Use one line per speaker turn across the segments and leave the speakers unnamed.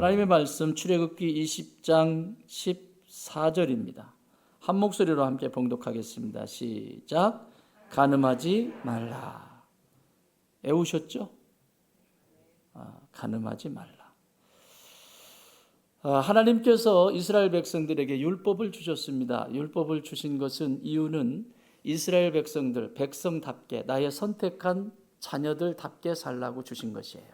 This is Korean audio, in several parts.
하나님의 말씀 출애굽기 20장 14절입니다. 한 목소리로 함께 봉독하겠습니다. 시작. 간음하지 말라. 애우셨죠? 간음하지 말라. 하나님께서 이스라엘 백성들에게 율법을 주셨습니다. 율법을 주신 것은 이유는 이스라엘 백성들, 백성답게 나의 선택한 자녀들답게 살라고 주신 것이에요.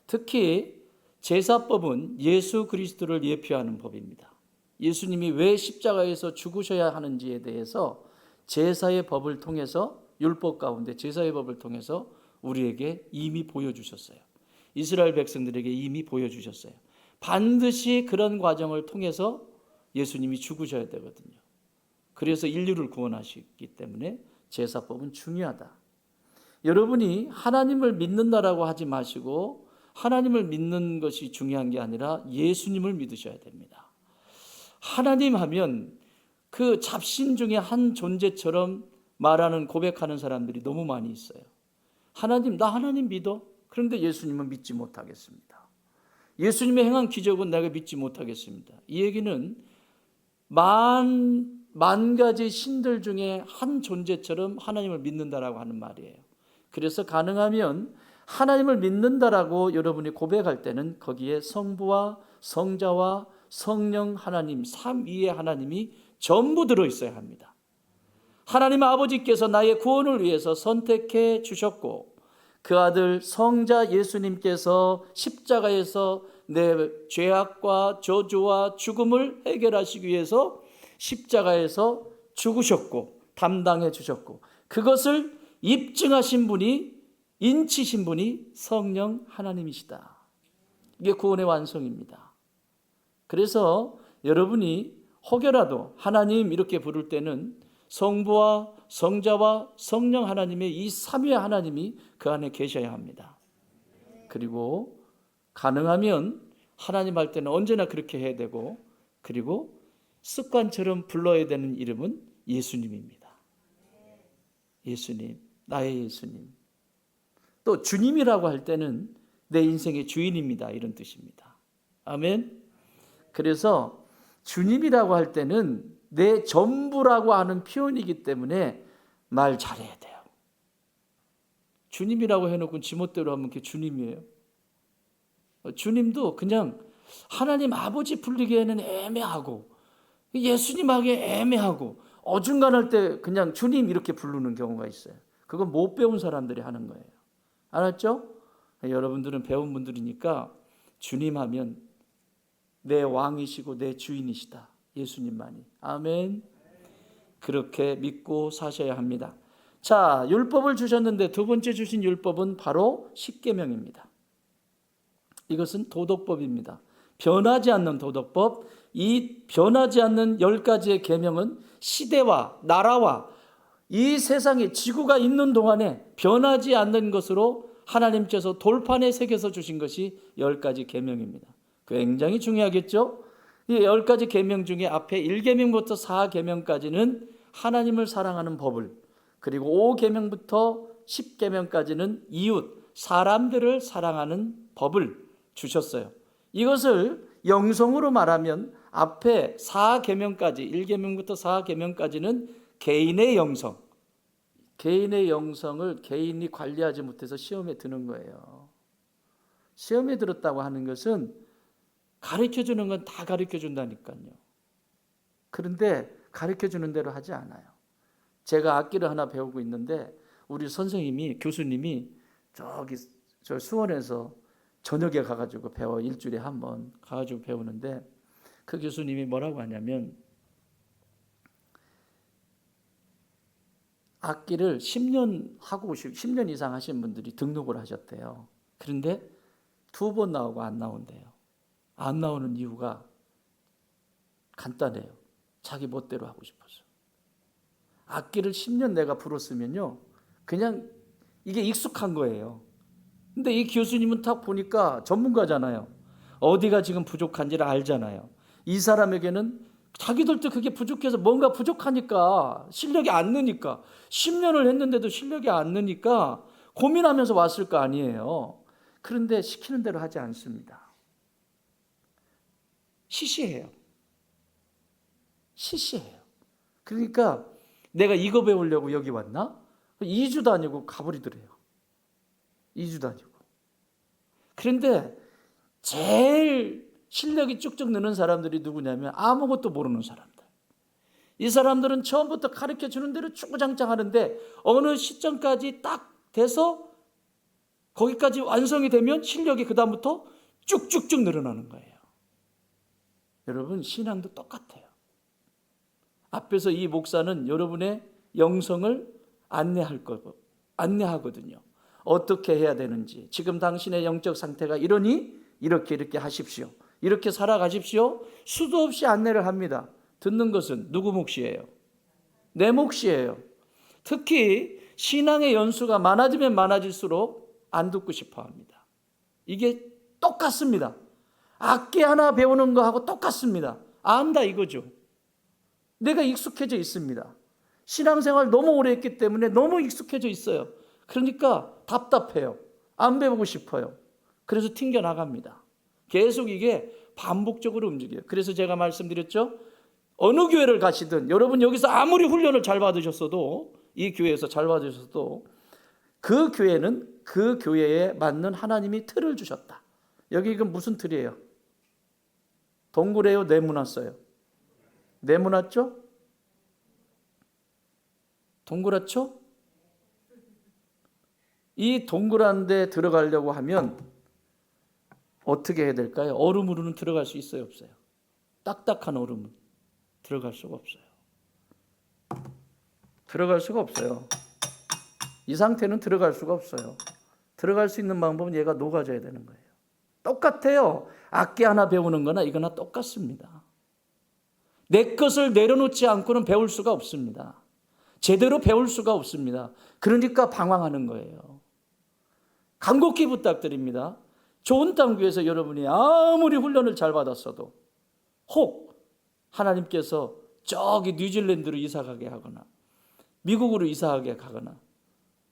특히 제사법은 예수 그리스도를 예표하는 법입니다. 예수님이 왜 십자가에서 죽으셔야 하는지에 대해서 제사의 법을 통해서, 율법 가운데 제사의 법을 통해서 우리에게 이미 보여주셨어요. 이스라엘 백성들에게 이미 보여주셨어요. 반드시 그런 과정을 통해서 예수님이 죽으셔야 되거든요. 그래서 인류를 구원하시기 때문에 제사법은 중요하다. 여러분이 하나님을 믿는다라고 하지 마시고 하나님을 믿는 것이 중요한 게 아니라 예수님을 믿으셔야 됩니다. 하나님 하면 그 잡신 중에 한 존재처럼 말하는, 고백하는 사람들이 너무 많이 있어요. 하나님, 나 하나님 믿어? 그런데 예수님은 믿지 못하겠습니다. 예수님의 행한 기적은 내가 믿지 못하겠습니다. 이 얘기는 만 가지 신들 중에 한 존재처럼 하나님을 믿는다라고 하는 말이에요. 그래서 가능하면 하나님을 믿는다라고 여러분이 고백할 때는 거기에 성부와 성자와 성령 하나님, 삼위의 하나님이 전부 들어있어야 합니다. 하나님 아버지께서 나의 구원을 위해서 선택해 주셨고 그 아들 성자 예수님께서 십자가에서 내 죄악과 저주와 죽음을 해결하시기 위해서 십자가에서 죽으셨고 담당해 주셨고 그것을 입증하신 분이, 인치신 분이 성령 하나님이시다. 이게 구원의 완성입니다. 그래서 여러분이 혹여라도 하나님 이렇게 부를 때는 성부와 성자와 성령 하나님의 이 삼위의 하나님이 그 안에 계셔야 합니다. 그리고 가능하면 하나님 할 때는 언제나 그렇게 해야 되고, 그리고 습관처럼 불러야 되는 이름은 예수님입니다. 예수님, 나의 예수님. 또 주님이라고 할 때는 내 인생의 주인입니다, 이런 뜻입니다. 아멘. 그래서 주님이라고 할 때는 내 전부라고 하는 표현이기 때문에 말 잘해야 돼요. 주님이라고 해놓고 지멋대로 하면 그게 주님이에요. 주님도 그냥 하나님 아버지 불리기에는 애매하고 예수님 하기에 애매하고 어중간할 때 그냥 주님 이렇게 부르는 경우가 있어요. 그건 못 배운 사람들이 하는 거예요. 알았죠? 여러분들은 배운 분들이니까 주님 하면 내 왕이시고 내 주인이시다. 예수님만이. 아멘. 그렇게 믿고 사셔야 합니다. 자, 율법을 주셨는데 두 번째 주신 율법은 바로 십계명입니다. 이것은 도덕법입니다. 변하지 않는 도덕법. 이 변하지 않는 10가지의 계명은 시대와 나라와 이 세상에 지구가 있는 동안에 변하지 않는 것으로 하나님께서 돌판에 새겨서 주신 것이 10가지 계명입니다. 굉장히 중요하겠죠? 이 10가지 계명 중에 앞에 1계명부터 4계명까지는 하나님을 사랑하는 법을, 그리고 5계명부터 10계명까지는 이웃, 사람들을 사랑하는 법을 주셨어요. 이것을 영성으로 말하면 앞에 4계명까지, 1계명부터 4계명까지는 개인의 영성, 개인의 영성을 개인이 관리하지 못해서 시험에 드는 거예요. 시험에 들었다고 하는 것은 가르쳐주는 건 다 가르쳐준다니까요. 그런데 가르쳐주는 대로 하지 않아요. 제가 악기를 하나 배우고 있는데 우리 선생님이, 교수님이 저 수원에서 저녁에 가가지고 배워, 일주일에 한 번 가가지고 배우는데 그 교수님이 뭐라고 하냐면 악기를 10년 하고 10년 이상 하신 분들이 등록을 하셨대요. 그런데 2번 나오고 안 나온대요. 안 나오는 이유가 간단해요. 자기 멋대로 하고 싶어서. 악기를 10년 내가 불었으면요, 그냥 이게 익숙한 거예요. 근데 이 교수님은 딱 보니까 전문가잖아요. 어디가 지금 부족한지를 알잖아요. 이 사람에게는 자기들도 그게 부족해서 뭔가 부족하니까, 실력이 안 느니까, 10년을 했는데도 실력이 안 느니까 고민하면서 왔을 거 아니에요. 그런데 시키는 대로 하지 않습니다. 시시해요. 시시해요. 그러니까 내가 이거 배우려고 여기 왔나? 2주 다니고 가버리더래요. 2주 다니고. 그런데 제일 실력이 쭉쭉 느는 사람들이 누구냐면 아무것도 모르는 사람들. 이 사람들은 처음부터 가르쳐 주는 대로 주구장창 하는데 어느 시점까지 딱 돼서 거기까지 완성이 되면 실력이 그다음부터 쭉쭉쭉 늘어나는 거예요. 여러분, 신앙도 똑같아요. 앞에서 이 목사는 여러분의 영성을 안내하거든요. 어떻게 해야 되는지, 지금 당신의 영적 상태가 이러니 이렇게 하십시오. 이렇게 살아가십시오. 수도 없이 안내를 합니다. 듣는 것은 누구 몫이에요? 내 몫이에요. 특히 신앙의 연수가 많아지면 많아질수록 안 듣고 싶어 합니다. 이게 똑같습니다. 악기 하나 배우는 거하고 똑같습니다. 안다 이거죠. 내가 익숙해져 있습니다. 신앙생활 너무 오래 했기 때문에 너무 익숙해져 있어요. 그러니까 답답해요. 안 배우고 싶어요. 그래서 튕겨나갑니다. 계속 이게 반복적으로 움직여요. 그래서 제가 말씀드렸죠. 어느 교회를 가시든 여러분 여기서 아무리 훈련을 잘 받으셨어도, 이 교회에서 잘 받으셨어도 그 교회는 그 교회에 맞는 하나님이 틀을 주셨다. 여기 이건 무슨 틀이에요? 동굴이에요? 네모났어요? 네모났죠? 동그랗죠? 이 동그란 데 들어가려고 하면 어떻게 해야 될까요? 얼음으로는 들어갈 수 있어요? 없어요? 딱딱한 얼음은 들어갈 수가 없어요. 들어갈 수가 없어요. 이 상태는 들어갈 수가 없어요. 들어갈 수 있는 방법은 얘가 녹아져야 되는 거예요. 똑같아요. 악기 하나 배우는 거나 이거나 똑같습니다. 내 것을 내려놓지 않고는 배울 수가 없습니다. 제대로 배울 수가 없습니다. 그러니까 방황하는 거예요. 간곡히 부탁드립니다. 좋은 땅교회에서 여러분이 아무리 훈련을 잘 받았어도 혹 하나님께서 저기 뉴질랜드로 이사가게 하거나 미국으로 이사하게 가거나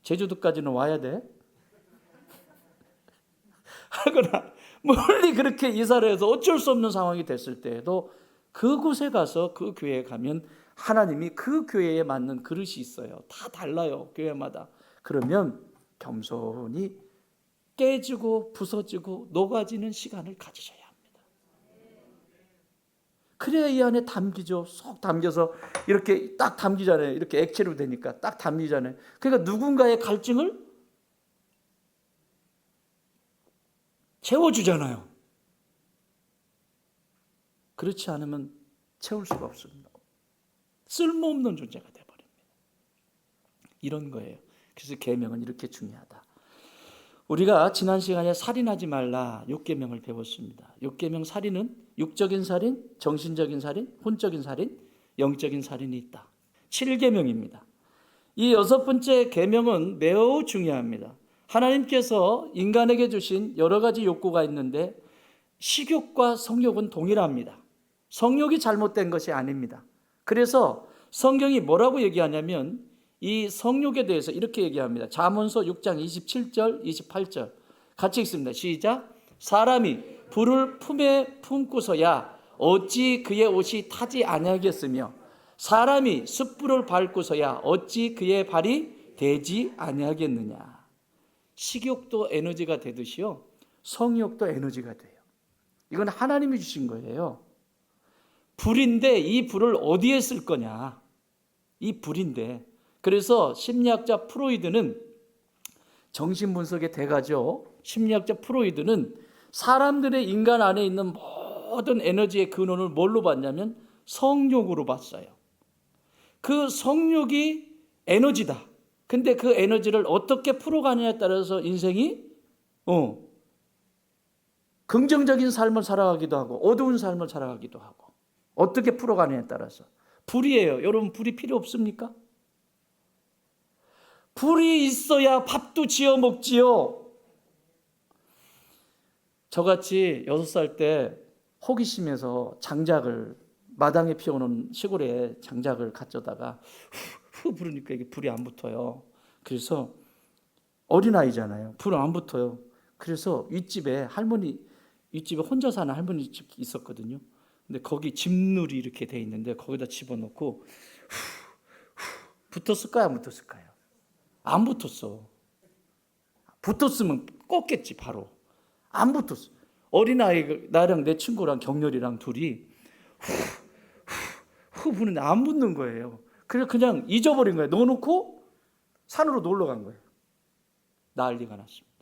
제주도까지는 와야 돼? 하거나 멀리 그렇게 이사를 해서 어쩔 수 없는 상황이 됐을 때에도 그곳에 가서 그 교회에 가면 하나님이 그 교회에 맞는 그릇이 있어요. 다 달라요, 교회마다. 그러면 겸손히 깨지고 부서지고 녹아지는 시간을 가지셔야 합니다. 그래야 이 안에 담기죠. 쏙 담겨서 이렇게 딱 담기잖아요. 이렇게 액체로 되니까 딱 담기잖아요. 그러니까 누군가의 갈증을 채워주잖아요. 그렇지 않으면 채울 수가 없습니다. 쓸모없는 존재가 되어버립니다. 이런 거예요. 그래서 계명은 이렇게 중요하다. 우리가 지난 시간에 살인하지 말라 6계명을 배웠습니다. 6계명 살인은 육적인 살인, 정신적인 살인, 혼적인 살인, 영적인 살인이 있다. 7계명입니다. 이 6번째 계명은 매우 중요합니다. 하나님께서 인간에게 주신 여러 가지 욕구가 있는데 식욕과 성욕은 동일합니다. 성욕이 잘못된 것이 아닙니다. 그래서 성경이 뭐라고 얘기하냐면 이 성욕에 대해서 이렇게 얘기합니다. 잠언서 6장 27절 28절 같이 읽습니다. 시작. 사람이 불을 품에 품고서야 어찌 그의 옷이 타지 아니하겠으며 사람이 숯불을 밟고서야 어찌 그의 발이 되지 아니하겠느냐. 식욕도 에너지가 되듯이요, 성욕도 에너지가 돼요. 이건 하나님이 주신 거예요. 불인데 이 불을 어디에 쓸 거냐. 이 불인데. 그래서 심리학자 프로이드는, 정신분석의 대가죠. 심리학자 프로이드는 사람들의 인간 안에 있는 모든 에너지의 근원을 뭘로 봤냐면 성욕으로 봤어요. 그 성욕이 에너지다. 근데 그 에너지를 어떻게 풀어가느냐에 따라서 인생이 긍정적인 삶을 살아가기도 하고 어두운 삶을 살아가기도 하고 어떻게 풀어가느냐에 따라서. 불이에요. 여러분, 불이 필요 없습니까? 불이 있어야 밥도 지어 먹지요. 저같이 6살 때 호기심에서 장작을 마당에 피워놓은 시골에 장작을 가져다가 후 부르니까 이게 불이 안 붙어요. 그래서 어린아이잖아요. 불 안 붙어요. 그래서 윗집에 혼자 사는 할머니 집 있었거든요. 근데 거기 집눌이 이렇게 돼 있는데 거기다 집어넣고 붙었을까요? 안 붙었을까요? 안 붙었어. 붙었으면 껐겠지 바로. 안 붙었어. 어린아이 나랑 내 친구랑 경렬이랑 둘이 후 부는데 안 붙는 거예요. 그래서 그냥 잊어버린 거예요. 넣어놓고 산으로 놀러 간 거예요. 난리가 났습니다.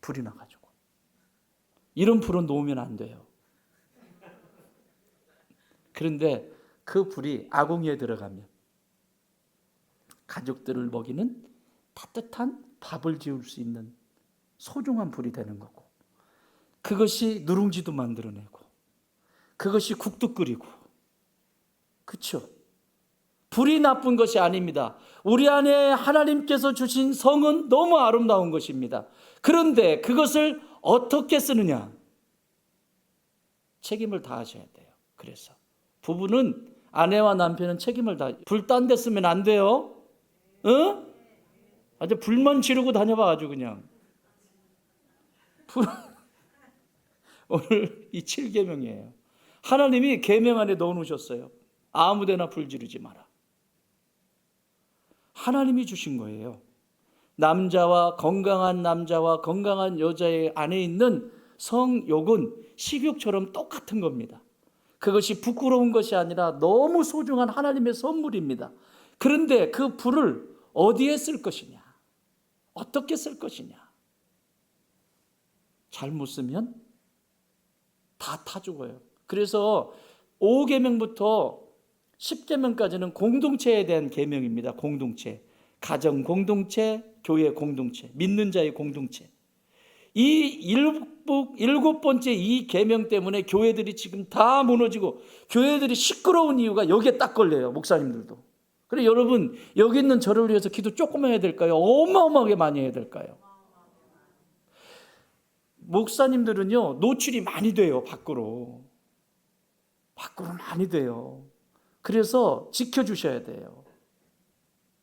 불이 나가지고. 이런 불은 놓으면 안 돼요. 그런데 그 불이 아궁이에 들어가면 가족들을 먹이는 따뜻한 밥을 지을 수 있는 소중한 불이 되는 거고, 그것이 누룽지도 만들어내고, 그것이 국도 끓이고, 그렇죠? 불이 나쁜 것이 아닙니다. 우리 안에 하나님께서 주신 성은 너무 아름다운 것입니다. 그런데 그것을 어떻게 쓰느냐? 책임을 다하셔야 돼요. 그래서 부부는, 아내와 남편은 책임을 다해. 불 딴 데 쓰면 안 돼요. 응? 아주 불만 지르고 다녀봐 아주 그냥. 오늘 이 7계명이에요. 하나님이 계명 안에 넣어놓으셨어요. 아무데나 불 지르지 마라. 하나님이 주신 거예요. 남자와 건강한 여자의 안에 있는 성욕은 식욕처럼 똑같은 겁니다. 그것이 부끄러운 것이 아니라 너무 소중한 하나님의 선물입니다. 그런데 그 불을 어디에 쓸 것이냐? 어떻게 쓸 것이냐? 잘못 쓰면 다 타 죽어요. 그래서 5계명부터 10계명까지는 공동체에 대한 계명입니다. 공동체. 가정 공동체, 교회 공동체, 믿는 자의 공동체. 이 일곱 번째 이 계명 때문에 교회들이 지금 다 무너지고 교회들이 시끄러운 이유가 여기에 딱 걸려요. 목사님들도. 그래 여러분, 여기 있는 저를 위해서 기도 조금 해야 될까요? 어마어마하게 많이 해야 될까요? 목사님들은요, 노출이 많이 돼요. 밖으로 많이 돼요. 그래서 지켜주셔야 돼요.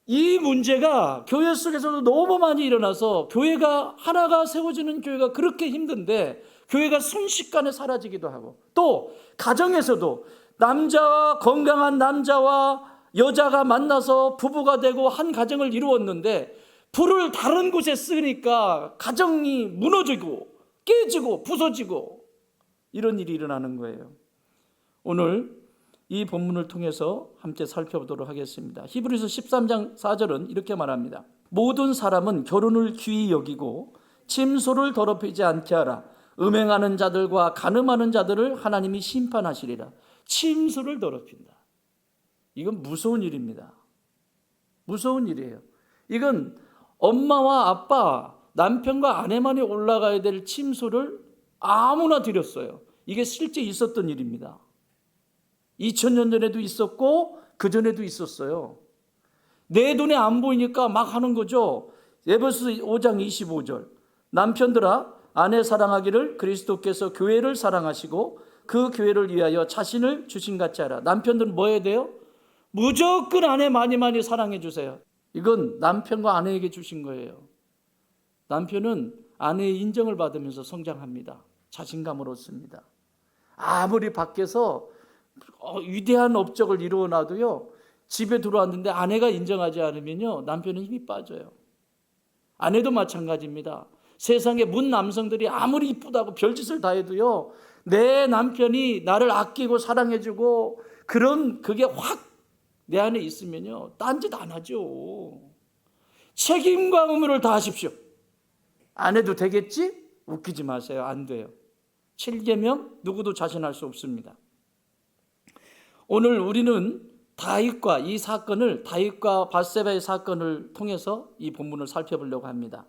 이 문제가 교회 속에서도 너무 많이 일어나서 교회가 하나가 세워지는 교회가 그렇게 힘든데 교회가 순식간에 사라지기도 하고, 또 가정에서도 건강한 남자와 여자가 만나서 부부가 되고 한 가정을 이루었는데 불을 다른 곳에 쓰니까 가정이 무너지고 깨지고 부서지고 이런 일이 일어나는 거예요. 오늘 이 본문을 통해서 함께 살펴보도록 하겠습니다. 히브리서 13장 4절은 이렇게 말합니다. 모든 사람은 결혼을 귀히 여기고 침소를 더럽히지 않게 하라. 음행하는 자들과 간음하는 자들을 하나님이 심판하시리라. 침소를 더럽힌다. 이건 무서운 일입니다. 무서운 일이에요. 이건 엄마와 아빠, 남편과 아내만이 올라가야 될 침소를 아무나 드렸어요. 이게 실제 있었던 일입니다. 2000년 전에도 있었고 그 전에도 있었어요. 내 눈에 안 보이니까 막 하는 거죠. 에베소서 5장 25절. 남편들아, 아내 사랑하기를 그리스도께서 교회를 사랑하시고 그 교회를 위하여 자신을 주신같이 하라. 남편들은 뭐 해야 돼요? 무조건 아내 많이 사랑해 주세요. 이건 남편과 아내에게 주신 거예요. 남편은 아내의 인정을 받으면서 성장합니다. 자신감을 얻습니다. 아무리 밖에서 위대한 업적을 이루어놔도요, 집에 들어왔는데 아내가 인정하지 않으면요, 남편은 힘이 빠져요. 아내도 마찬가지입니다. 세상에 문 남성들이 아무리 이쁘다고 별짓을 다 해도요, 내 남편이 나를 아끼고 사랑해주고 그게 확 내 안에 있으면요, 딴짓 안 하죠. 책임과 의무를 다하십시오. 안 해도 되겠지? 웃기지 마세요. 안 돼요. 7계명 누구도 자신할 수 없습니다. 오늘 우리는 다윗과 바세바의 사건을 통해서 이 본문을 살펴보려고 합니다.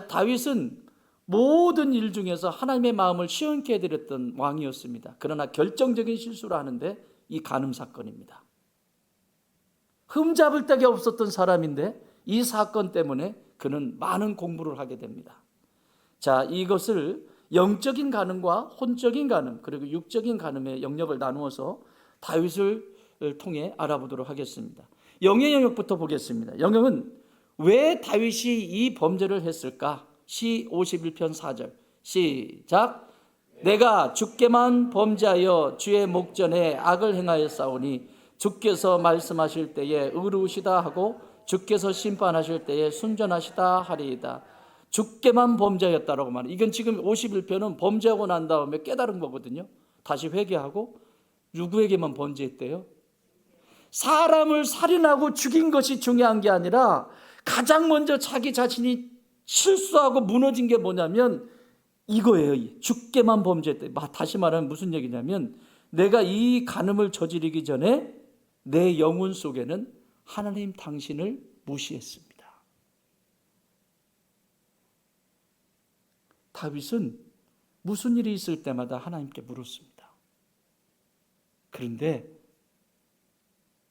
다윗은 모든 일 중에서 하나님의 마음을 시원케 해드렸던 왕이었습니다. 그러나 결정적인 실수를 하는데 이 간음 사건입니다. 흠잡을 데가 없었던 사람인데 이 사건 때문에 그는 많은 공부를 하게 됩니다. 자, 이것을 영적인 간음과 혼적인 간음, 그리고 육적인 간음의 영역을 나누어서 다윗을 통해 알아보도록 하겠습니다. 영의 영역부터 보겠습니다. 영역은 왜 다윗이 이 범죄를 했을까? 시 51편 4절 시작. 내가 주께만 범죄하여 주의 목전에 악을 행하였사오니 주께서 말씀하실 때에 의로우시다 하고 주께서 심판하실 때에 순전하시다 하리이다. 주께만 범죄하였다라고 말해요. 이건 지금 51편은 범죄하고 난 다음에 깨달은 거거든요. 다시 회개하고 누구에게만 범죄했대요? 사람을 살인하고 죽인 것이 중요한 게 아니라 가장 먼저 자기 자신이 실수하고 무너진 게 뭐냐면 이거예요. 주께만 범죄했대. 다시 말하면 무슨 얘기냐면 내가 이 간음을 저지르기 전에 내 영혼 속에는 하나님 당신을 무시했습니다. 다윗은 무슨 일이 있을 때마다 하나님께 물었습니다. 그런데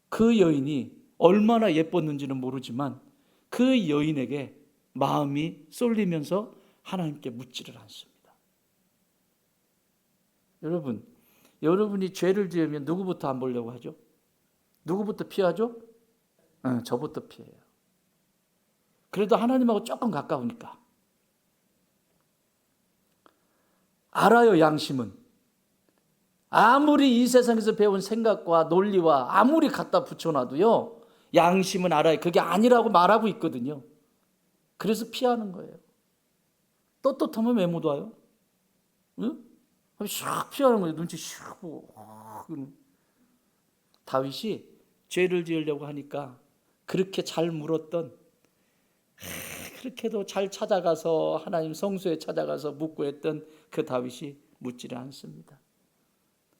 그 여인이 얼마나 예뻤는지는 모르지만 그 여인에게 마음이 쏠리면서 하나님께 묻지를 않습니다. 여러분, 여러분이 죄를 지으면 누구부터 안 보려고 하죠? 누구부터 피하죠? 저부터 피해요. 그래도 하나님하고 조금 가까우니까. 알아요, 양심은. 아무리 이 세상에서 배운 생각과 논리와 아무리 갖다 붙여놔도요, 양심은 알아요. 그게 아니라고 말하고 있거든요. 그래서 피하는 거예요. 떳떳하면 왜 못 와요? 응? 샥 피하는 거예요. 눈치 샥 보고. 다윗이 죄를 지으려고 하니까 그렇게 잘 물었던, 그렇게도 잘 찾아가서 하나님 성소에 찾아가서 묻고 했던 그 다윗이 묻지를 않습니다.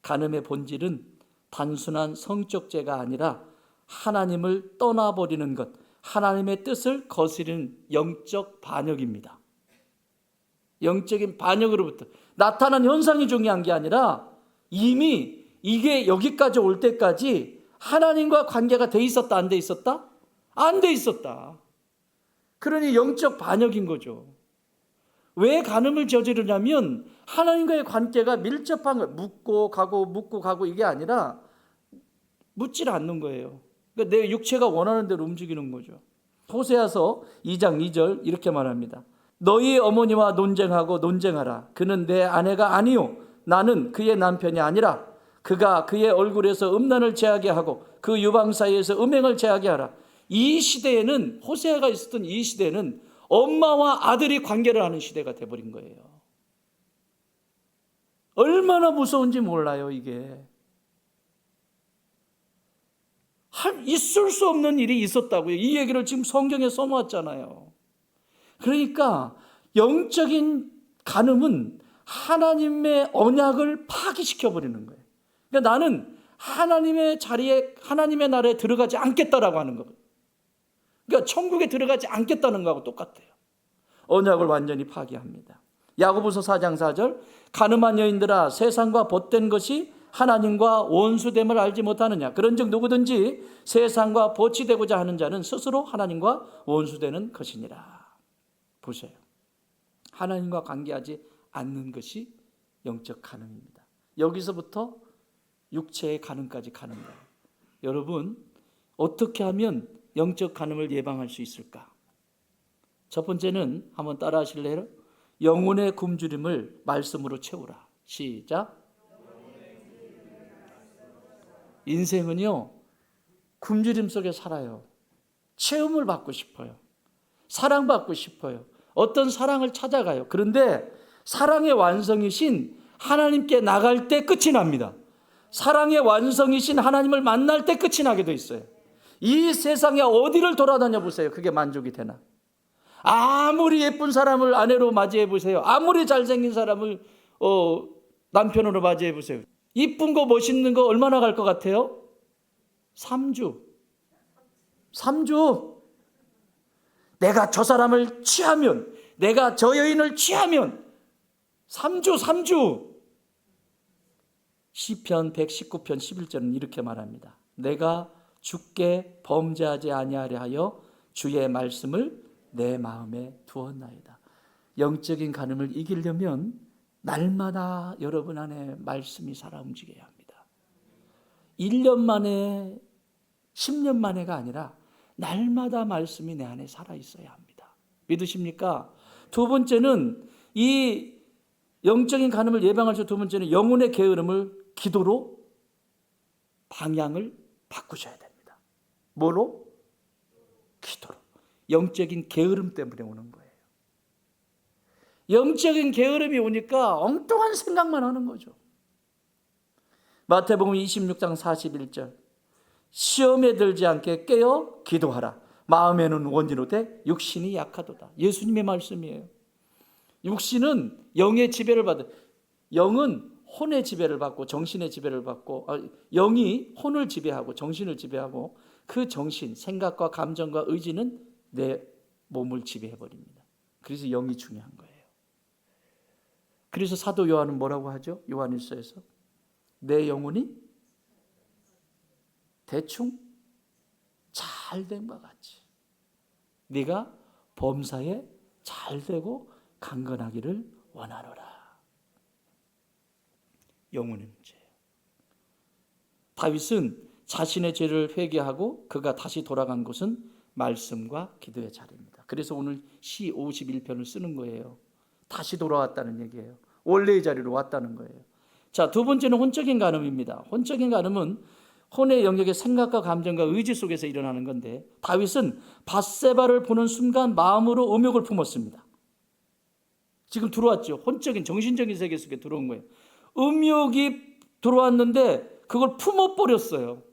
간음의 본질은 단순한 성적 죄가 아니라 하나님을 떠나버리는 것, 하나님의 뜻을 거스르는 영적 반역입니다. 영적인 반역으로부터 나타난 현상이 중요한 게 아니라 이미 이게 여기까지 올 때까지 하나님과 관계가 돼 있었다, 안 돼 있었다? 안 돼 있었다. 그러니 영적 반역인 거죠. 왜 간음을 저지르냐면 하나님과의 관계가 밀접한 거예요. 묻고 가고 이게 아니라 묻질 않는 거예요. 그러니까 내 육체가 원하는 대로 움직이는 거죠. 호세아서 2장 2절 이렇게 말합니다. 너희 어머니와 논쟁하라. 그는 내 아내가 아니요 나는 그의 남편이 아니라 그가 그의 얼굴에서 음란을 제하게 하고 그 유방 사이에서 음행을 제하게 하라. 이 시대에는, 호세아가 있었던 이 시대에는 엄마와 아들이 관계를 하는 시대가 돼버린 거예요. 얼마나 무서운지 몰라요, 이게. 있을 수 없는 일이 있었다고요. 이 얘기를 지금 성경에 써놓았잖아요. 그러니까 영적인 간음은 하나님의 언약을 파기시켜버리는 거예요. 그러니까 나는 하나님의 자리에, 하나님의 나라에 들어가지 않겠다라고 하는 거예요. 그러니까 천국에 들어가지 않겠다는 거하고 똑같아요. 언약을 완전히 파기합니다. 야고보서 4장 4절 간음한 여인들아 세상과 벗된 것이 하나님과 원수됨을 알지 못하느냐. 그런즉 누구든지 세상과 보치되고자 하는 자는 스스로 하나님과 원수되는 것이니라. 보세요. 하나님과 관계하지 않는 것이 영적 간음입니다. 여기서부터 육체의 간음까지 가는 거예요. 여러분, 어떻게 하면 영적 간음을 예방할 수 있을까? 첫 번째는 한번 따라 하실래요? 영혼의 굶주림을 말씀으로 채우라. 시작. 인생은요, 굶주림 속에 살아요. 체험을 받고 싶어요. 사랑받고 싶어요. 어떤 사랑을 찾아가요. 그런데 사랑의 완성이신 하나님께 나갈 때 끝이 납니다. 사랑의 완성이신 하나님을 만날 때 끝이 나게 돼 있어요. 이 세상에 어디를 돌아다녀 보세요. 그게 만족이 되나? 아무리 예쁜 사람을 아내로 맞이해 보세요. 아무리 잘생긴 사람을 남편으로 맞이해 보세요. 이쁜 거 멋있는 거 얼마나 갈 것 같아요? 3주. 내가 저 사람을 취하면, 내가 저 여인을 취하면 3주. 시편 119편 11절은 이렇게 말합니다. 내가 주께 범죄하지 아니하려 하여 주의 말씀을 내 마음에 두었나이다. 영적인 간음을 이기려면 날마다 여러분 안에 말씀이 살아 움직여야 합니다. 1년 만에 10년 만에가 아니라 날마다 말씀이 내 안에 살아 있어야 합니다. 믿으십니까? 두 번째는 이 영적인 간음을 예방할 수 두 번째는 영혼의 게으름을 기도로 방향을 바꾸셔야 됩니다. 뭐로? 기도로. 영적인 게으름 때문에 오는 거예요. 영적인 게으름이 오니까 엉뚱한 생각만 하는 거죠. 마태복음 26장 41절, 시험에 들지 않게 깨어 기도하라. 마음에는 원이로되 육신이 약하도다. 예수님의 말씀이에요. 육신은 영의 지배를 받아. 영은 혼의 지배를 받고 정신의 지배를 받고, 영이 혼을 지배하고 정신을 지배하고, 그 정신, 생각과 감정과 의지는 내 몸을 지배해버립니다. 그래서 영이 중요한 거예요. 그래서 사도 요한은 뭐라고 하죠? 요한일서에서 내 영혼이 대충 잘됨과 같이 네가 범사에 잘되고 강건하기를 원하노라. 영혼의 문제예요. 다윗은 자신의 죄를 회개하고 그가 다시 돌아간 곳은 말씀과 기도의 자리입니다. 그래서 오늘 시 51편을 쓰는 거예요. 다시 돌아왔다는 얘기예요. 원래의 자리로 왔다는 거예요. 자, 두 번째는 혼적인 간음입니다. 혼적인 간음은 혼의 영역의 생각과 감정과 의지 속에서 일어나는 건데, 다윗은 밧세바를 보는 순간 마음으로 음욕을 품었습니다. 지금 들어왔죠. 혼적인 정신적인 세계 속에 들어온 거예요. 음욕이 들어왔는데 그걸 품어버렸어요.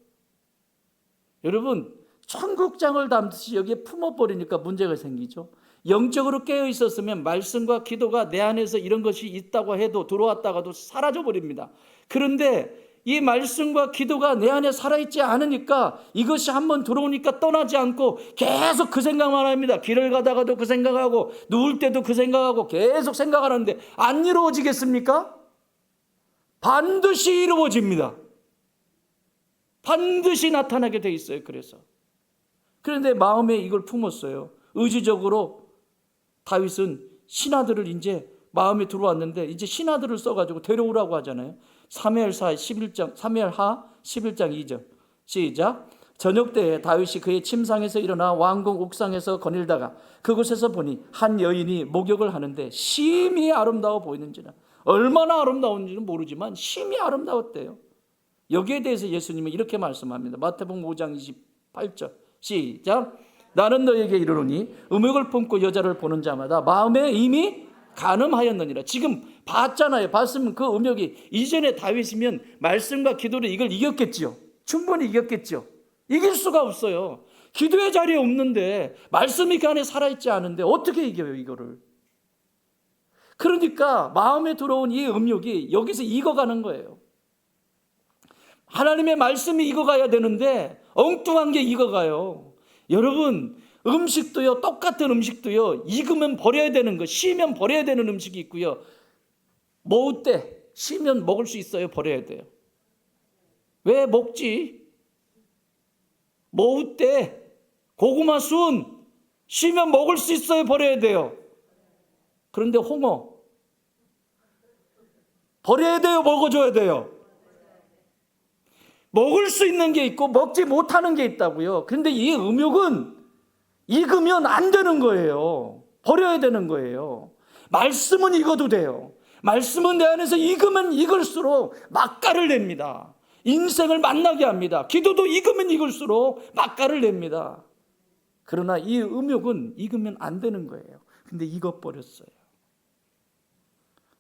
여러분, 청국장을 담듯이 여기에 품어버리니까 문제가 생기죠. 영적으로 깨어 있었으면 말씀과 기도가 내 안에서 이런 것이 있다고 해도 들어왔다가도 사라져버립니다. 그런데 이 말씀과 기도가 내 안에 살아있지 않으니까 이것이 한번 들어오니까 떠나지 않고 계속 그 생각만 합니다. 길을 가다가도 그 생각하고 누울 때도 그 생각하고 계속 생각하는데 안 이루어지겠습니까? 반드시 이루어집니다. 반드시 나타나게 돼 있어요. 그런데 마음에 이걸 품었어요. 의지적으로 다윗은 신하들을 이제 마음에 들어왔는데 이제 신하들을 써가지고 데려오라고 하잖아요. 사무엘하 11장 2절 시작. 저녁 때에 다윗이 그의 침상에서 일어나 왕궁 옥상에서 거닐다가 그곳에서 보니 한 여인이 목욕을 하는데 심히 아름다워 보이는지라. 얼마나 아름다운지는 모르지만 심히 아름다웠대요. 여기에 대해서 예수님은 이렇게 말씀합니다. 마태복음 5장 28절 시작. 나는 너에게 이르노니 음욕을 품고 여자를 보는 자마다 마음에 이미 간음하였느니라. 지금 봤잖아요. 봤으면 그 음욕이, 이전에 다윗이면 말씀과 기도로 이걸 이겼겠죠. 충분히 이겼겠죠. 이길 수가 없어요. 기도의 자리에 없는데, 말씀이 그 안에 살아있지 않은데 어떻게 이겨요 이거를. 그러니까 마음에 들어온 이 음욕이 여기서 익어가는 거예요. 하나님의 말씀이 익어가야 되는데 엉뚱한 게 익어가요. 여러분, 음식도요, 똑같은 음식도요, 익으면 버려야 되는 거, 쉬면 버려야 되는 음식이 있고요, 모을 때 쉬면 먹을 수 있어요, 버려야 돼요. 왜 먹지? 모을 때 고구마 순 쉬면 먹을 수 있어요, 버려야 돼요. 그런데 홍어 버려야 돼요, 먹어줘야 돼요? 먹을 수 있는 게 있고 먹지 못하는 게 있다고요. 그런데 이 음욕은 익으면 안 되는 거예요. 버려야 되는 거예요. 말씀은 익어도 돼요. 말씀은 내 안에서 익으면 익을수록 맛깔을 냅니다. 인생을 만나게 합니다. 기도도 익으면 익을수록 맛깔을 냅니다. 그러나 이 음욕은 익으면 안 되는 거예요. 근데 익어버렸어요.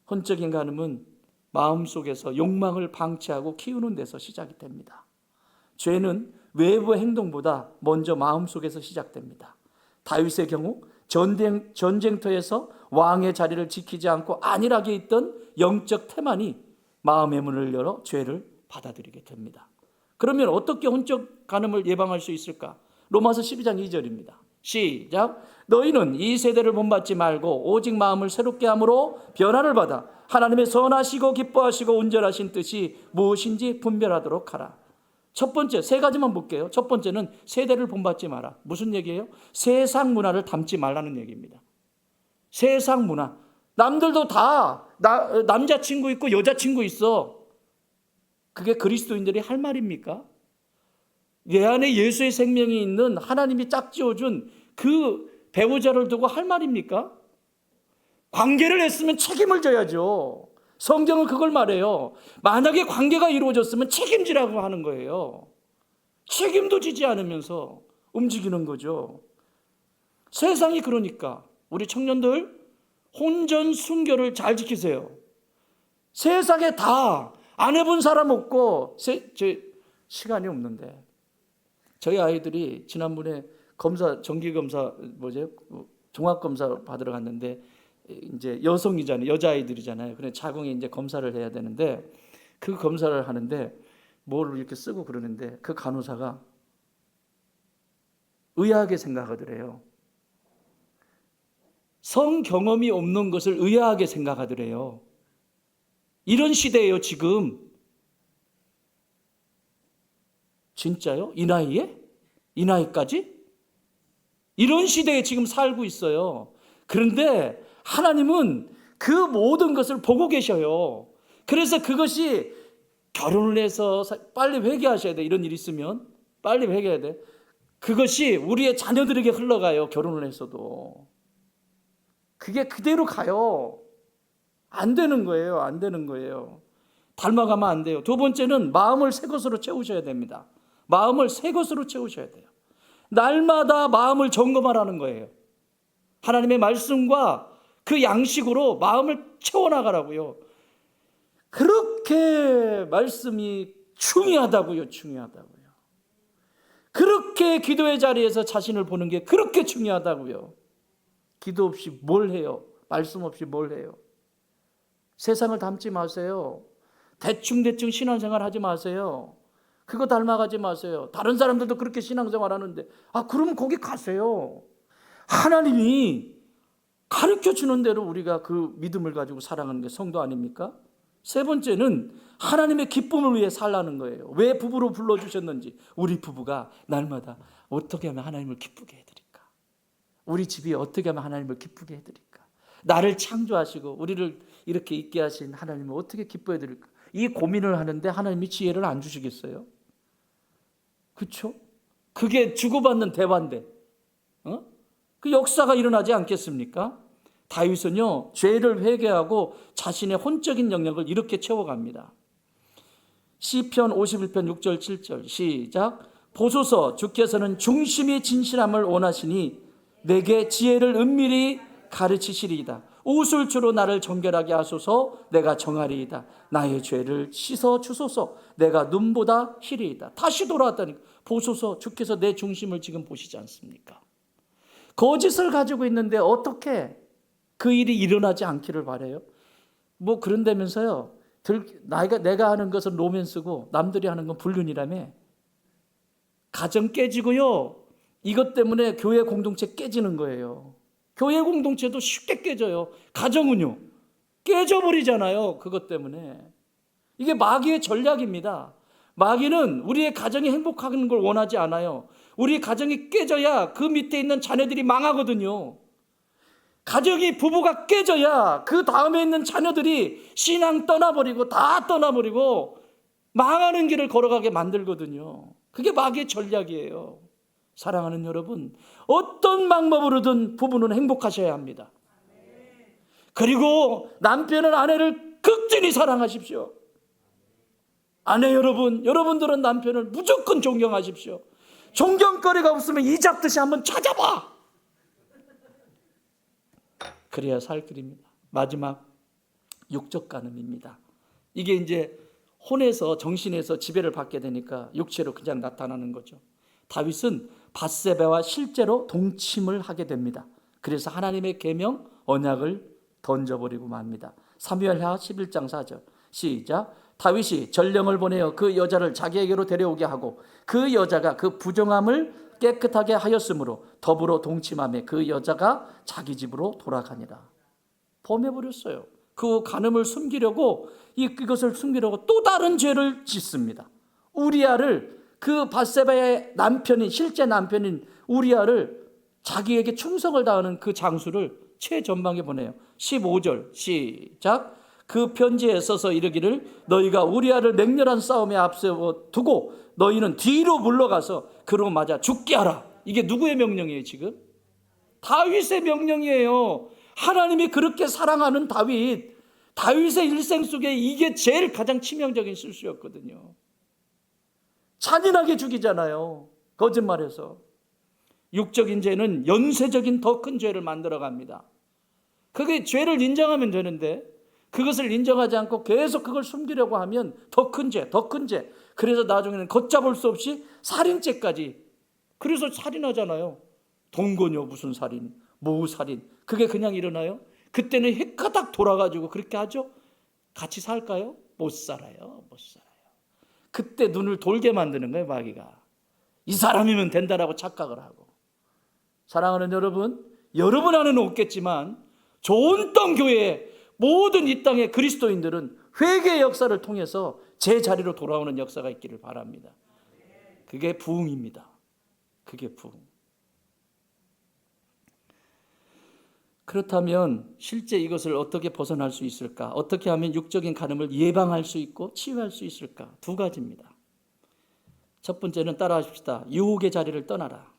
혼적인 간음은 마음속에서 욕망을 방치하고 키우는 데서 시작이 됩니다. 죄는 외부 행동보다 먼저 마음속에서 시작됩니다. 다윗의 경우 전쟁터에서 왕의 자리를 지키지 않고 안일하게 있던 영적 태만이 마음의 문을 열어 죄를 받아들이게 됩니다. 그러면 어떻게 혼적 간음을 예방할 수 있을까? 로마서 12장 2절입니다. 시작. 너희는 이 세대를 본받지 말고 오직 마음을 새롭게 함으로 변화를 받아 하나님의 선하시고 기뻐하시고 온전하신 뜻이 무엇인지 분별하도록 하라. 첫 번째, 세 가지만 볼게요. 첫 번째는 세대를 본받지 마라. 무슨 얘기예요? 세상 문화를 담지 말라는 얘기입니다. 세상 문화. 남들도 다 남자친구 있고 여자친구 있어. 그게 그리스도인들이 할 말입니까? 내 안에 예수의 생명이 있는 하나님이 짝지어준 그 배우자를 두고 할 말입니까? 관계를 했으면 책임을 져야죠. 성경은 그걸 말해요. 만약에 관계가 이루어졌으면 책임지라고 하는 거예요. 책임도 지지 않으면서 움직이는 거죠. 세상이 그러니까 우리 청년들 혼전 순결을 잘 지키세요. 세상에 다 안 해본 사람 없고 시간이 없는데 저희 아이들이 지난번에 검사 정기검사 종합검사 받으러 갔는데 이제 여성이잖아요. 여자아이들이잖아요. 그래 자궁에 이제 검사를 해야 되는데 그 검사를 하는데 뭐를 이렇게 쓰고 그러는데 그 간호사가 의아하게 생각하더래요. 성 경험이 없는 것을 의아하게 생각하더래요. 이런 시대예요, 지금. 진짜요? 이 나이에? 이 나이까지? 이런 시대에 지금 살고 있어요. 그런데 하나님은 그 모든 것을 보고 계셔요. 그래서 그것이 결혼을 해서 빨리 회개하셔야 돼. 이런 일이 있으면 빨리 회개해야 돼. 그것이 우리의 자녀들에게 흘러가요. 결혼을 했어도. 그게 그대로 가요. 안 되는 거예요. 안 되는 거예요. 닮아가면 안 돼요. 두 번째는 마음을 새 것으로 채우셔야 됩니다. 마음을 새 것으로 채우셔야 돼요. 날마다 마음을 점검하라는 거예요. 하나님의 말씀과 그 양식으로 마음을 채워나가라고요. 그렇게 말씀이 중요하다고요. 중요하다고요. 그렇게 기도의 자리에서 자신을 보는 게 그렇게 중요하다고요. 기도 없이 뭘 해요? 말씀 없이 뭘 해요? 세상을 닮지 마세요. 대충 신앙생활 하지 마세요. 그거 닮아가지 마세요. 다른 사람들도 그렇게 신앙생활 하는데 그러면 거기 가세요. 하나님이 가르쳐주는 대로 우리가 그 믿음을 가지고 살아가는 게 성도 아닙니까? 세 번째는 하나님의 기쁨을 위해 살라는 거예요. 왜 부부로 불러주셨는지. 우리 부부가 날마다 어떻게 하면 하나님을 기쁘게 해드릴까? 우리 집이 어떻게 하면 하나님을 기쁘게 해드릴까? 나를 창조하시고 우리를 이렇게 있게 하신 하나님을 어떻게 기뻐해 드릴까? 이 고민을 하는데 하나님이 지혜를 안 주시겠어요? 그렇죠? 그게 주고받는 대화인데 그 역사가 일어나지 않겠습니까? 다윗은요 죄를 회개하고 자신의 혼적인 영역을 이렇게 채워갑니다. 시편 51편 6절 7절 시작. 보소서 주께서는 중심이 진실함을 원하시니 내게 지혜를 은밀히 가르치시리이다. 우술주로 나를 정결하게 하소서. 내가 정하리이다. 나의 죄를 씻어 주소서. 내가 눈보다 희리이다. 다시 돌아왔다니까. 보소서 주께서 내 중심을 지금 보시지 않습니까? 거짓을 가지고 있는데 어떻게 그 일이 일어나지 않기를 바라요? 뭐 그런다면서요. 내가 하는 것은 로맨스고 남들이 하는 건 불륜이라며. 가정 깨지고요. 이것 때문에 교회 공동체 깨지는 거예요. 교회 공동체도 쉽게 깨져요. 가정은요. 깨져버리잖아요. 그것 때문에. 이게 마귀의 전략입니다. 마귀는 우리의 가정이 행복하는 걸 원하지 않아요. 우리 가정이 깨져야 그 밑에 있는 자녀들이 망하거든요. 가정이 부부가 깨져야 그 다음에 있는 자녀들이 신앙 떠나버리고 다 떠나버리고 망하는 길을 걸어가게 만들거든요. 그게 마귀의 전략이에요. 사랑하는 여러분, 어떤 방법으로든 부부는 행복하셔야 합니다. 그리고 남편은 아내를 극진히 사랑하십시오. 아내 여러분, 여러분들은 남편을 무조건 존경하십시오. 존경거리가 없으면 이 잡듯이 한번 찾아봐. 그래야 살 길입니다. 마지막 육적 간음입니다. 이게 이제 혼에서 정신에서 지배를 받게 되니까 육체로 그냥 나타나는 거죠. 다윗은 밧세바와 실제로 동침을 하게 됩니다. 그래서 하나님의 계명 언약을 던져버리고 맙니다. 사무엘하 11장 4절 시작. 다윗이 전령을 보내어 그 여자를 자기에게로 데려오게 하고 그 여자가 그 부정함을 깨끗하게 하였으므로 더불어 동침하며 그 여자가 자기 집으로 돌아가니라. 범해버렸어요. 그 간음을 숨기려고 이것을 숨기려고 또 다른 죄를 짓습니다. 우리아를 그 밧세바의 남편인 실제 남편인 우리아를 자기에게 충성을 다하는 그 장수를 최전방에 보내요. 15절 시작. 그 편지에 써서 이르기를 너희가 우리아를 맹렬한 싸움에 앞세워 두고 너희는 뒤로 물러가서 그로 맞아 죽게 하라. 이게 누구의 명령이에요 지금? 다윗의 명령이에요. 하나님이 그렇게 사랑하는 다윗의 일생 속에 이게 제일 가장 치명적인 실수였거든요. 잔인하게 죽이잖아요. 거짓말해서. 육적인 죄는 연쇄적인 더 큰 죄를 만들어 갑니다. 그게 죄를 인정하면 되는데 그것을 인정하지 않고 계속 그걸 숨기려고 하면 더 큰 죄, 더 큰 죄. 그래서 나중에는 걷잡을 수 없이 살인죄까지. 그래서 살인하잖아요. 동거녀 무슨 살인, 모살인. 그게 그냥 일어나요? 그때는 헷가닥 돌아가지고 그렇게 하죠? 같이 살까요? 못 살아요. 못 살아요. 그때 눈을 돌게 만드는 거예요, 마귀가. 이 사람이면 된다라고 착각을 하고. 사랑하는 여러분, 여러분 안에는 없겠지만 좋은 땅 교회 모든 이 땅의 그리스도인들은 회개의 역사를 통해서 제 자리로 돌아오는 역사가 있기를 바랍니다. 그게 부흥입니다. 그게 부흥. 그렇다면 실제 이것을 어떻게 벗어날 수 있을까? 어떻게 하면 육적인 간음을 예방할 수 있고 치유할 수 있을까? 두 가지입니다. 첫 번째는 따라하십시다. 유혹의 자리를 떠나라.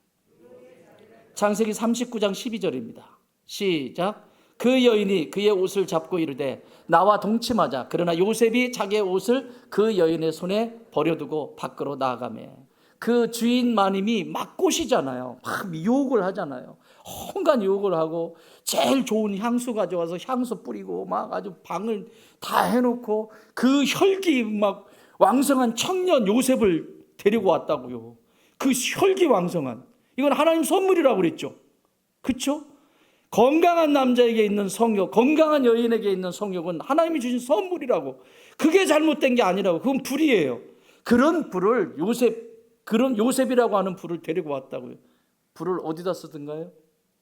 창세기 39장 12절입니다. 시작. 그 여인이 그의 옷을 잡고 이르되 나와 동침하자. 그러나 요셉이 자기의 옷을 그 여인의 손에 버려두고 밖으로 나아가매. 그 주인 마님이 막 꼬시잖아요. 막 유혹을 하잖아요. 온갖 유혹을 하고 제일 좋은 향수 가져와서 향수 뿌리고 막 아주 방을 다 해놓고 그 혈기 막 왕성한 청년 요셉을 데리고 왔다고요. 그 혈기 왕성한, 이건 하나님 선물이라고 그랬죠. 그렇죠? 건강한 남자에게 있는 성욕, 건강한 여인에게 있는 성욕은 하나님이 주신 선물이라고. 그게 잘못된 게 아니라고. 그건 불이에요. 그런 불을 그런 요셉이라고 하는 불을 데리고 왔다고요. 불을 어디다 쓰던가요?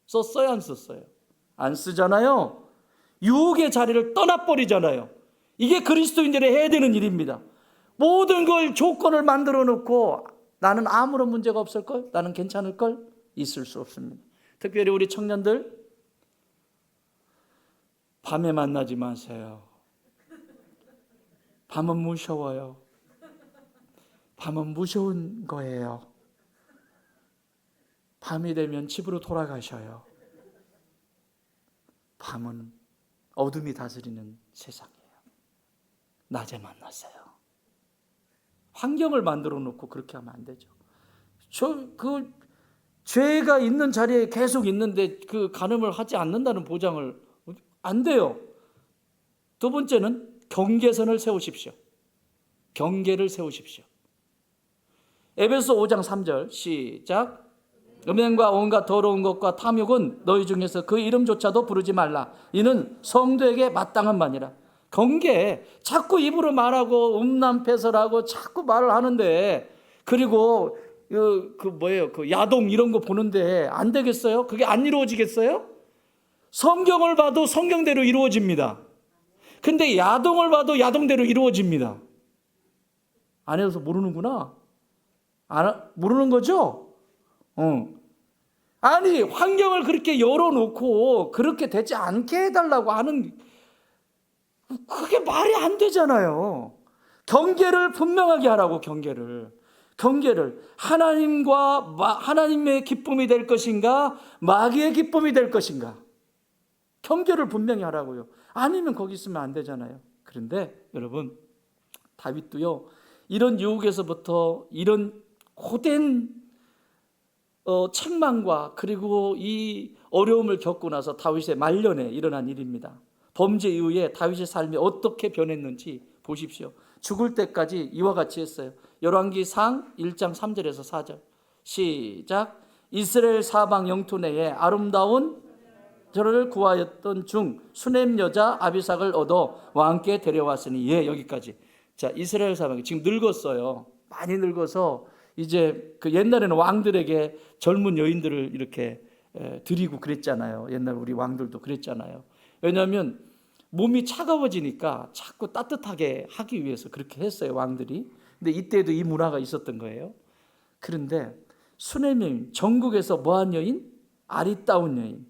썼어요, 안 썼어요? 안 쓰잖아요. 유혹의 자리를 떠나버리잖아요. 이게 그리스도인들이 해야 되는 일입니다. 모든 걸 조건을 만들어 놓고 나는 아무런 문제가 없을걸? 나는 괜찮을걸? 있을 수 없습니다. 특별히 우리 청년들, 밤에 만나지 마세요. 밤은 무서워요. 밤은 무서운 거예요. 밤이 되면 집으로 돌아가셔요. 밤은 어둠이 다스리는 세상이에요. 낮에 만나세요. 환경을 만들어 놓고 그렇게 하면 안 되죠. 죄가 있는 자리에 계속 있는데 그 간음을 하지 않는다는 보장을 안 돼요. 두 번째는 경계선을 세우십시오. 경계를 세우십시오. 에베소 5장 3절 시작. 음행과 온갖 더러운 것과 탐욕은 너희 중에서 그 이름조차도 부르지 말라. 이는 성도에게 마땅한 바니라. 경계, 자꾸 입으로 말하고 음란패설하고 자꾸 말을 하는데, 그리고 그 야동 이런 거 보는데 안 되겠어요? 그게 안 이루어지겠어요? 성경을 봐도 성경대로 이루어집니다. 근데 야동을 봐도 야동대로 이루어집니다. 안 해서 모르는구나. 모르는 거죠? 아니, 환경을 그렇게 열어놓고 그렇게 되지 않게 해달라고 하는, 그게 말이 안 되잖아요. 경계를 분명하게 하라고. 경계를 하나님의 기쁨이 될 것인가 마귀의 기쁨이 될 것인가, 경계를 분명히 하라고요. 아니면 거기 있으면 안 되잖아요. 그런데 여러분, 다윗도요, 이런 유혹에서부터 이런 고된 책망과 그리고 이 어려움을 겪고 나서 다윗의 말년에 일어난 일입니다. 범죄 이후에 다윗의 삶이 어떻게 변했는지 보십시오. 죽을 때까지 이와 같이 했어요. 열왕기상 1장 3절에서 4절 시작. 이스라엘 사방 영토 내에 아름다운 저를 구하였던 중 수넴 여자 아비삭을 얻어 왕께 데려왔으니. 예, 여기까지. 자, 이스라엘 사방이 지금 늙었어요. 많이 늙어서 이제 그 옛날에는 왕들에게 젊은 여인들을 이렇게 드리고 그랬잖아요. 옛날 우리 왕들도 그랬잖아요. 왜냐하면 몸이 차가워지니까 자꾸 따뜻하게 하기 위해서 그렇게 했어요, 왕들이. 근데 이때도 이 문화가 있었던 거예요. 그런데 수넴 여인, 전국에서 뭐한 여인? 아리따운 여인.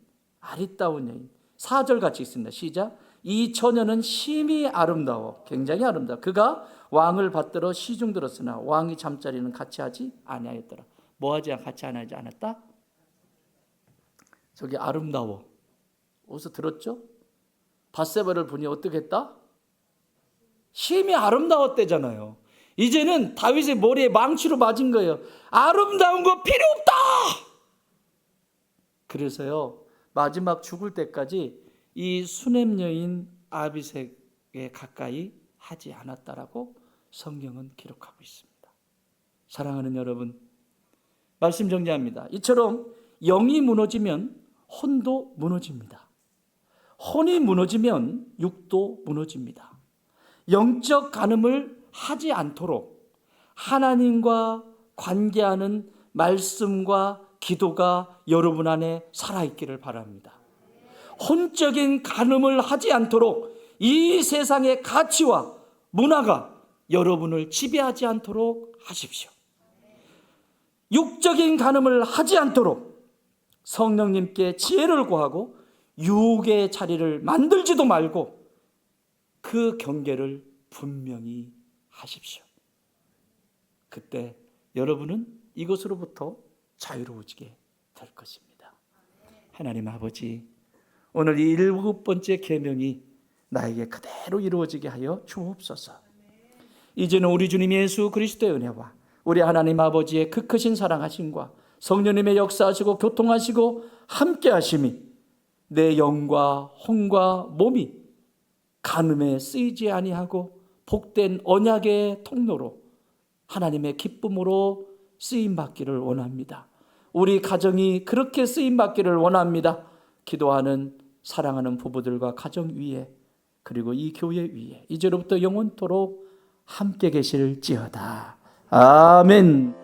4절 같이 있습니다. 시작. 이 처녀는 심히 아름다워, 굉장히 아름다워. 그가 왕을 받들어 시중 들었으나 왕이 잠자리는 같이 하지 아니하였더라. 같이 안 하지 않았다? 저기 아름다워. 어디서 들었죠? 밧세바를 보니 어떻게 했다? 심히 아름다웠대잖아요. 이제는 다윗의 머리에 망치로 맞은 거예요. 아름다운 거 필요 없다. 그래서요, 마지막 죽을 때까지 이 수냄 여인 아비색에 가까이 하지 않았다라고 성경은 기록하고 있습니다. 사랑하는 여러분, 말씀 정리합니다. 이처럼 영이 무너지면 혼도 무너집니다. 혼이 무너지면 육도 무너집니다. 영적 간음을 하지 않도록 하나님과 관계하는 말씀과 기도가 여러분 안에 살아있기를 바랍니다. 혼적인 간음을 하지 않도록 이 세상의 가치와 문화가 여러분을 지배하지 않도록 하십시오. 육적인 간음을 하지 않도록 성령님께 지혜를 구하고 유혹의 자리를 만들지도 말고 그 경계를 분명히 하십시오. 그때 여러분은 이것으로부터 자유로워지게 될 것입니다. 하나님 아버지, 오늘 이 7번째 계명이 나에게 그대로 이루어지게 하여 주옵소서. 이제는 우리 주님 예수 그리스도의 은혜와 우리 하나님 아버지의 그 크신 사랑하심과 성령님의 역사하시고 교통하시고 함께 하심이 내 영과 혼과 몸이 간음에 쓰이지 아니하고 복된 언약의 통로로 하나님의 기쁨으로 쓰임받기를 원합니다. 우리 가정이 그렇게 쓰임받기를 원합니다. 기도하는 사랑하는 부부들과 가정 위에 그리고 이 교회 위에 이제로부터 영원토록 함께 계실지어다. 아멘.